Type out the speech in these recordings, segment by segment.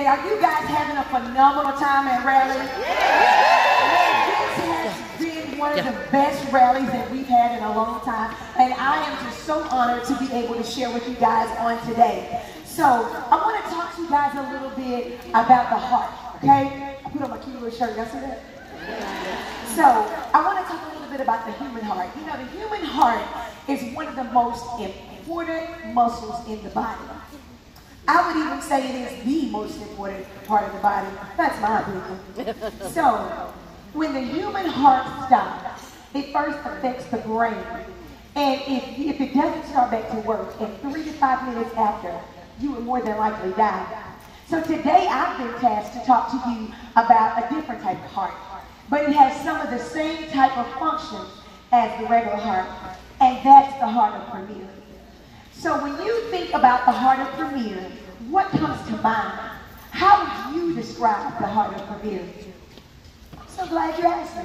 Hey, are you guys having a phenomenal time at rally? This has been one of the best rallies that we've had in a long time, and I am just so honored to be able to share with you guys on today. So, I want to talk to you guys a little bit about the heart, okay? I put on my cute little shirt, y'all see that? So, I want to talk a little bit about the human heart. You know, the human heart is one of the most important muscles in the body. I would even say it is the most important part of the body. That's my opinion. So, when the human heart stops, it first affects the brain. And if it doesn't start back to work, in 3 to 5 minutes after, you will more than likely die. So today I've been tasked to talk to you about a different type of heart. But it has some of the same type of functions as the regular heart. And that's the heart of Premier. So when you think about the heart of Premier, what comes to mind? How would you describe the heart of Premier? I'm so glad you asked me.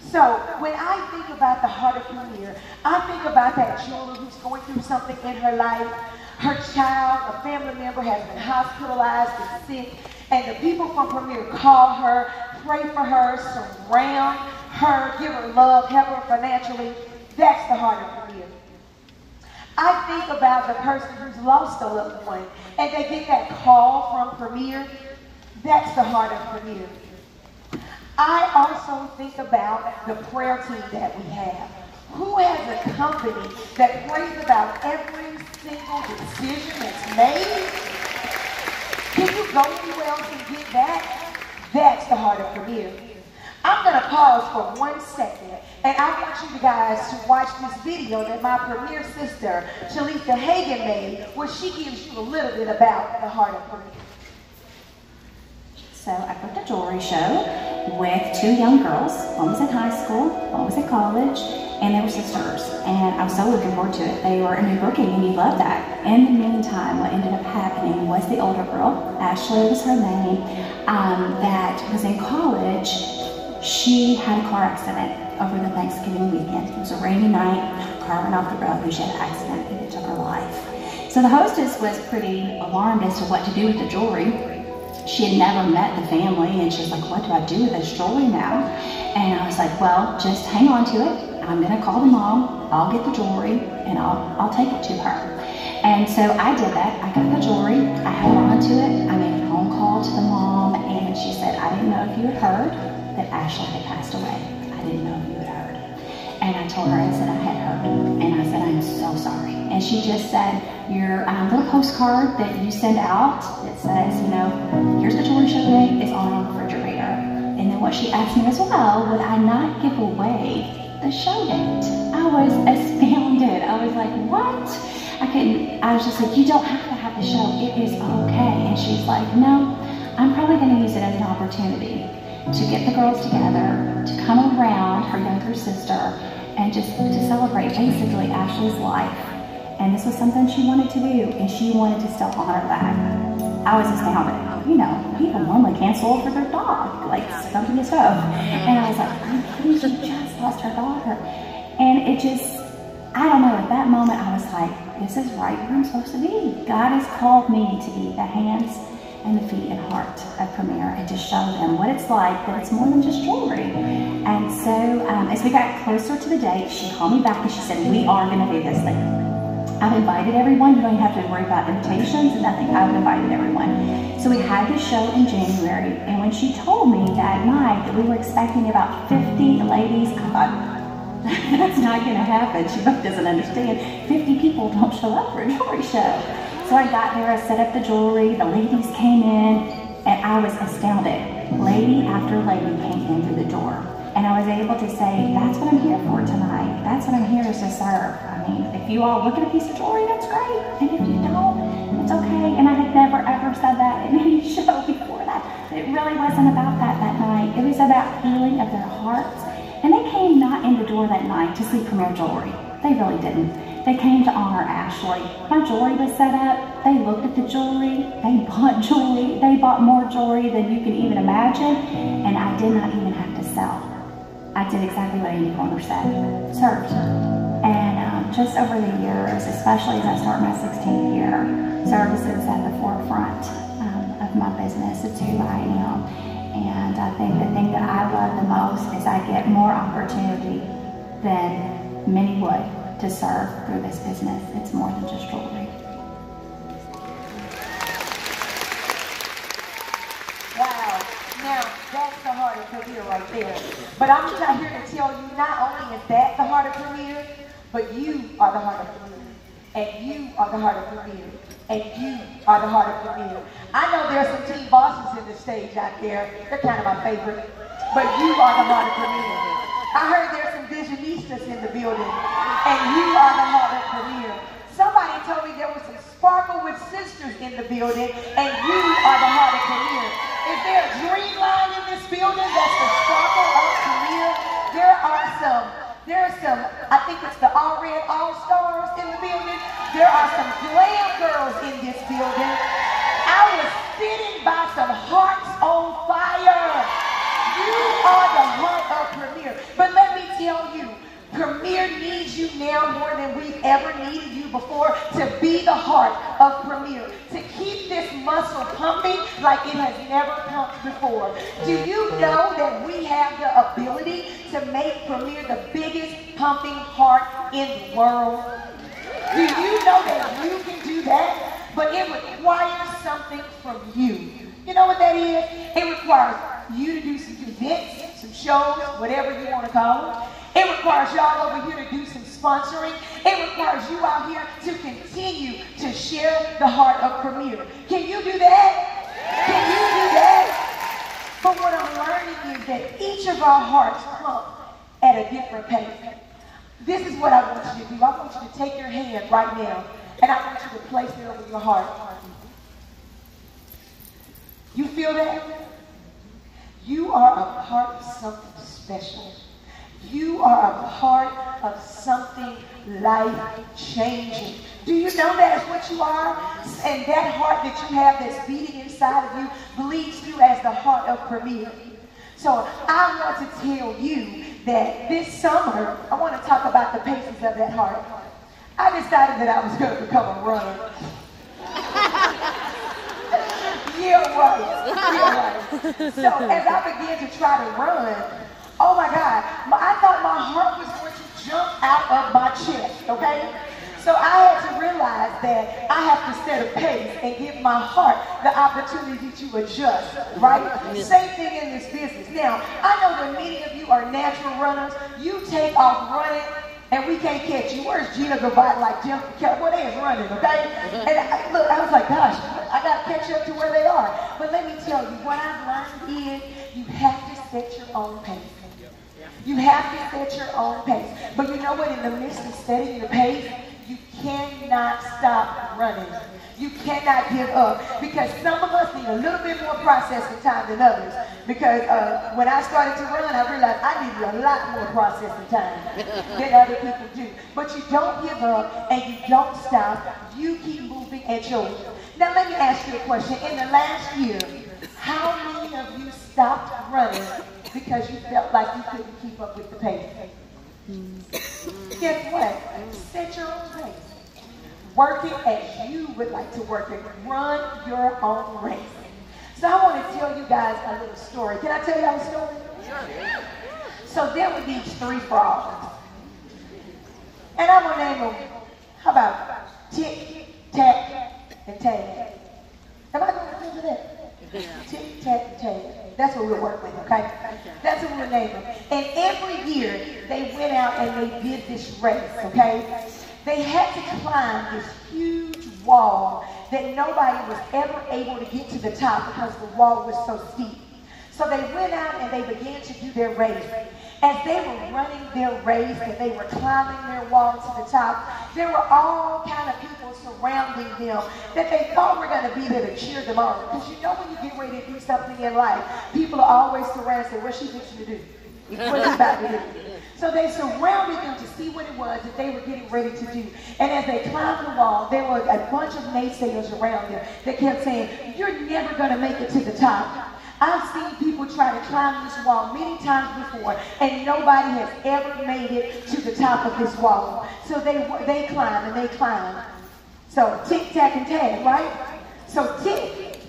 So when I think about the heart of Premier, I think about that jeweler who's going through something in her life. Her child, a family member, has been hospitalized and sick, and the people from Premier call her, pray for her, surround her, give her love, help her financially. That's the heart of Premier. I think about the person who's lost a loved one and they get that call from Premier. That's the heart of Premier. I also think about the prayer team that we have. Who has a company that prays about every single decision that's made? Can you go anywhere else and get that? That's the heart of Premier. I'm going to pause for 1 second, and I want you guys to watch this video that my Premier sister, Shalisa Hagan, made, where she gives you a little bit about the heart of Premier. So I booked a jewelry show with 2 young girls. One was in high school, one was in college, and they were sisters. And I was so looking forward to it. They were a new booking, and you love that. In the meantime, what ended up happening was the older girl, Ashley was her name, that was in college. She had a car accident over the Thanksgiving weekend. It was a rainy night, car went off the road, and she had an accident, and it took her life. So the hostess was pretty alarmed as to what to do with the jewelry. She had never met the family, and she was like, what do I do with this jewelry now? And I was like, well, just hang on to it. I'm gonna call the mom, I'll get the jewelry, and I'll take it to her. And so I did that. I got the jewelry, I held on to it, I made a phone call to the mom, and she said, I didn't know if you had heard that Ashley had passed away. I didn't know if you had heard. And I told her, I said I had heard. And I said, I'm so sorry. And she just said, your little postcard that you send out that says, you know, here's the jewelry show date, is on our refrigerator. And then what she asked me as well, would I not give away the show date? I was astounded. I was like, what? I was just like, you don't have to have the show. It is okay. And she's like, no, I'm probably going to use it as an opportunity to get the girls together, to come around her younger sister, and just to celebrate basically Ashley's life. And this was something she wanted to do, and she wanted to still honor that. I was astounded. You know, people normally cancel for their dog, like something is stove. And I was like, I'm kidding, she just lost her daughter. And it just, I don't know, at that moment I was like, this is right where I'm supposed to be. God has called me to be the hands and the feet and heart of Premier, and to show them what it's like, that it's more than just jewelry. And so as we got closer to the date, she called me back and she said, we are going to do this thing. I've invited everyone. You don't even have to worry about invitations and nothing. I've invited everyone. So we had this show in January, and when she told me that night that we were expecting about 50 ladies, I thought, that's not going to happen. She doesn't understand. 50 people don't show up for a jewelry show. So I got there, I set up the jewelry, the ladies came in, and I was astounded. Lady after lady came in through the door. And I was able to say, that's what I'm here for tonight. That's what I'm here is to serve. I mean, if you all look at a piece of jewelry, that's great. And if you don't, it's okay. And I had never ever said that in any show before that. It really wasn't about that night. It was about healing of their hearts. And they came not in the door that night to see Premier jewelry. They really didn't. They came to honor Ashley. My jewelry was set up. They looked at the jewelry. They bought jewelry. They bought more jewelry than you can even imagine. And I did not even have to sell. I did exactly what Amy Corner said. Served. And just over the years, especially as I start my 16th year, service is at the forefront of my business. It's who I am. And I think the thing that I love the most is I get more opportunity than many would to serve through this business. It's more than just jewelry. Wow. Now, that's the heart of Premier right there. But I'm just out here to tell you, not only is that the heart of Premier, but you are the heart of Premier. And you are the heart of Premier. And you are the heart of Premier. I know there's some team bosses in the stage out there. They're kind of my favorite. But you are the heart of Premier. I heard there's some visionistas in the building. And you are the heart of Premier. Somebody told me there was some Sparkle with Sisters in the building. And you are the heart of Premier. Is there a dream line in this building that's the Sparkle of Premier? There are some, I think it's the All Red All-Stars in the building. There are some glam girls in this building. I was sitting by some hearts on fire. You are the heart of Premier. But let me tell you, Premier needs you now more than we've ever needed you before to be the heart of Premier. To keep this muscle pumping like it has never pumped before. Do you know that we have the ability to make Premier the biggest pumping heart in the world? Do you know that you can do that? But it requires something from you. You know what that is? It requires you to do some events, some shows, whatever you want to call them. It requires y'all over here to do some sponsoring. It requires you out here to continue to share the heart of Premier. Can you do that? Can you do that? But what I'm learning is that each of our hearts pump at a different pace. This is what I want you to do. I want you to take your hand right now, and I want you to place it over your heart. You feel that? You are a part of something special. You are a part of something life-changing. Do you know that is what you are? And that heart that you have that's beating inside of you bleeds through as the heart of Premier. So I want to tell you that this summer, I want to talk about the paces of that heart. I decided that I was going to become a runner. Yeah, right. So as I began to try to run, oh my God, I thought my heart was going to jump out of my chest, okay? So I had to realize that I have to set a pace and give my heart the opportunity to adjust, right? Same thing in this business. Now, I know that many of you are natural runners. You take off running and we can't catch you. Where's Gina Gavot, like Jim Kelly? Well, they is running, okay? And look, I was like, gosh, I got to catch up to where they are. But let me tell you, what I've learned is you have to set your own pace. You have to set your own pace. But you know what? In the midst of setting the pace, you cannot stop running. You cannot give up. Because some of us need a little bit more processing time than others. Because when I started to run, I realized I needed a lot more processing time than other people do. But you don't give up and you don't stop. You keep moving at yours. Now let me ask you a question. In the last year, how many of you stopped running because you felt like you couldn't keep up with the pace? Guess what? Set your own pace. Work it as you would like to work it. Run your own race. So I want to tell you guys a little story. Can I tell y'all a story? Sure. So there were these 3 frogs. And I'm going to name them, how about Tick, Tack, and Tag? Am I going to remember that? Tick, Tack, Tag. That's what we'll work with, okay? That's what we'll name them. And every year, they went out and they did this race, okay? They had to climb this huge wall that nobody was ever able to get to the top because the wall was so steep. So they went out and they began to do their race. As they were running their race and they were climbing their wall to the top, there were all kind of people surrounding them that they thought were going to be there to cheer them on. Because you know when you get ready to do something in life, people are always surrounded and say, what's she fixing to do? What's she about to do? So they surrounded them to see what it was that they were getting ready to do. And as they climbed the wall, there were a bunch of naysayers around them that kept saying, you're never going to make it to the top. I've seen people try to climb this wall many times before, and nobody has ever made it to the top of this wall. So they climb and they climb. So Tick, Tack, and Tag, right? So Tick,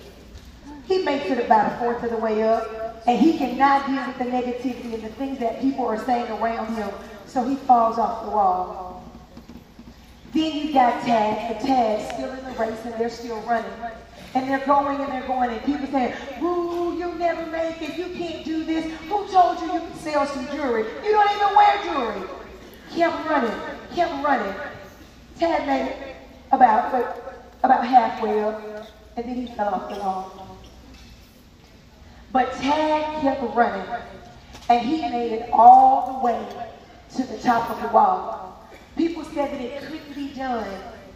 he makes it about a fourth of the way up, and he cannot deal with the negativity and the things that people are saying around him, so he falls off the wall. Then you got Tag, the Tag still in the race, and they're still running. And they're going, and people saying, "Ooh, you'll never make it, you can't do this. Who told you you can sell some jewelry? You don't even wear jewelry." Kept running. Tag made it about halfway up, and then he fell off the wall. But Tag kept running, and he made it all the way to the top of the wall. People said that it couldn't be done,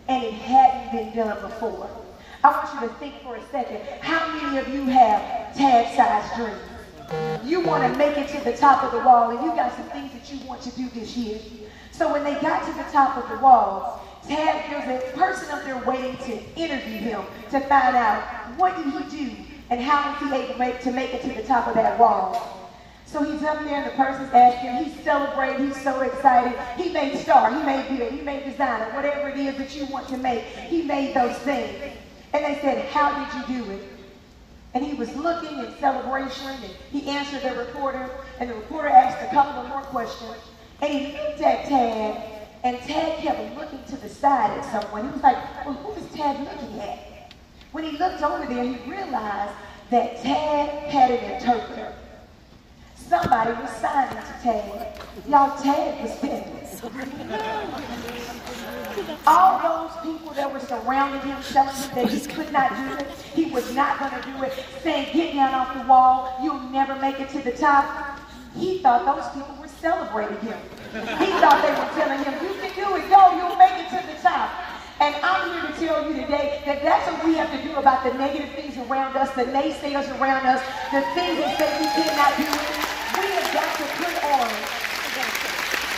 and it hadn't been done before. I want you to think for a second, how many of you have Tag-sized dreams? You want to make it to the top of the wall, and you got some things that you want to do this year. So when they got to the top of the wall, Tag, there's a person up there waiting to interview him to find out what did he do and how was he able to make it to the top of that wall. So he's up there and the person's asking, he's celebrating, he's so excited. He made star, he made build, he made designer, whatever it is that you want to make, he made those things. And they said, "How did you do it?" And he was looking in celebration, and he answered the reporter, and the reporter asked a couple of more questions. And he looked at Tag, and Tag kept looking to the side at someone. He was like, "Well, who is Tag looking at?" When he looked over there, he realized that Tag had an interpreter. Somebody was signing to Tag. Y'all, Tag was dead. All those people that were surrounding him, telling him that he could not do it, he was not going to do it, saying, "Get down off the wall, you'll never make it to the top." He thought those people were celebrating him. He thought they were telling him, "You can do it, go, you'll make it to the top." And I'm here to tell you today that that's what we have to do about the negative things around us, the naysayers around us, the things that say we cannot do it. We have got to put on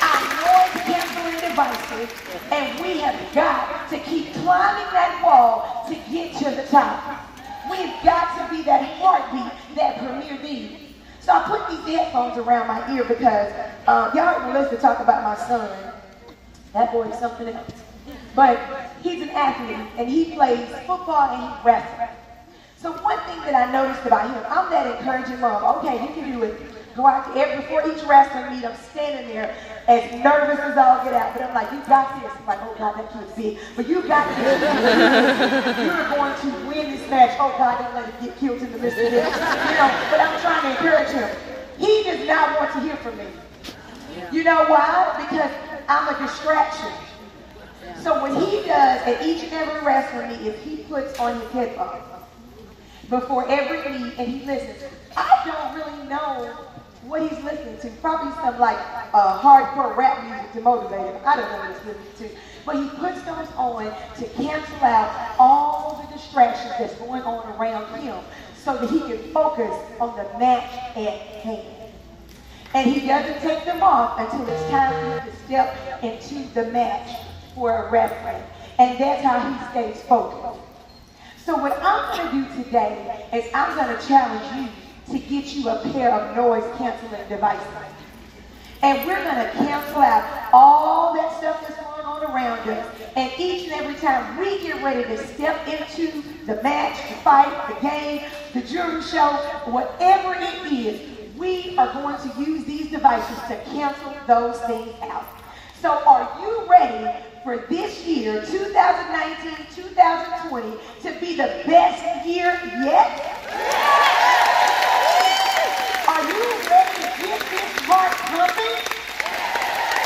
our noise canceling devices, and we have got to keep climbing that wall to get to the top. We've got to be that heartbeat that Premier needs. So I put these headphones around my ear because y'all heard Melissa talk about my son. That boy is something else. But he's an athlete, and he plays football and he wrestles. So one thing that I noticed about him, I'm that encouraging mom. Okay, you can do it. Go out there before each wrestling meet. I'm standing there as nervous as all get out, but I'm like, "You got this." I'm like, "Oh God, that kid's big, but you got this. You're going to win this match. Oh God, don't let it get killed in the midst of this." But I'm trying to encourage him. He does not want to hear from me. You know why? Because I'm a distraction. So what he does at each and every wrestling meet is he puts on his headphones before every meet and he listens. I don't really know what he's listening to. Probably some like hardcore rap music to motivate him. I don't know what he's listening to. But he puts those on to cancel out all the distractions that's going on around him so that he can focus on the match at hand. And he doesn't take them off until it's time for him to step into the match for a wrestling. And that's how he stays focused. So what I'm going to do today is I'm going to challenge you to get you a pair of noise canceling devices. And we're going to cancel out all that stuff that's going on around us. And each and every time we get ready to step into the match, the fight, the game, the jewelry show, whatever it is, we are going to use these devices to cancel those things out. So are you ready for this year, 2019, 2020, to be the best year yet? Are you ready to get this heart pumping?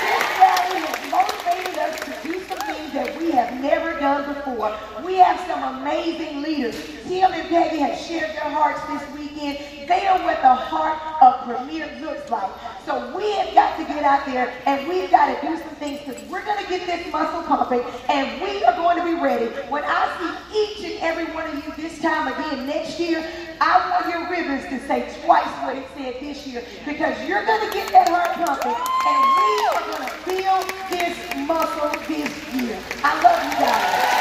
This rally has motivated us to do some things that we have never done before. We have some amazing leaders. Tim and Peggy have shared their hearts this weekend. They know what the heart of Premier looks like. So we have got to get out there and we've got to do some things because we're going to get this muscle pumping and we are going to be ready. When I see each and every one of you this time again next year, I want your ribbons to say twice what it said this year because you're going to get that heart pumping and we are going to feel this muscle this year. I love you guys.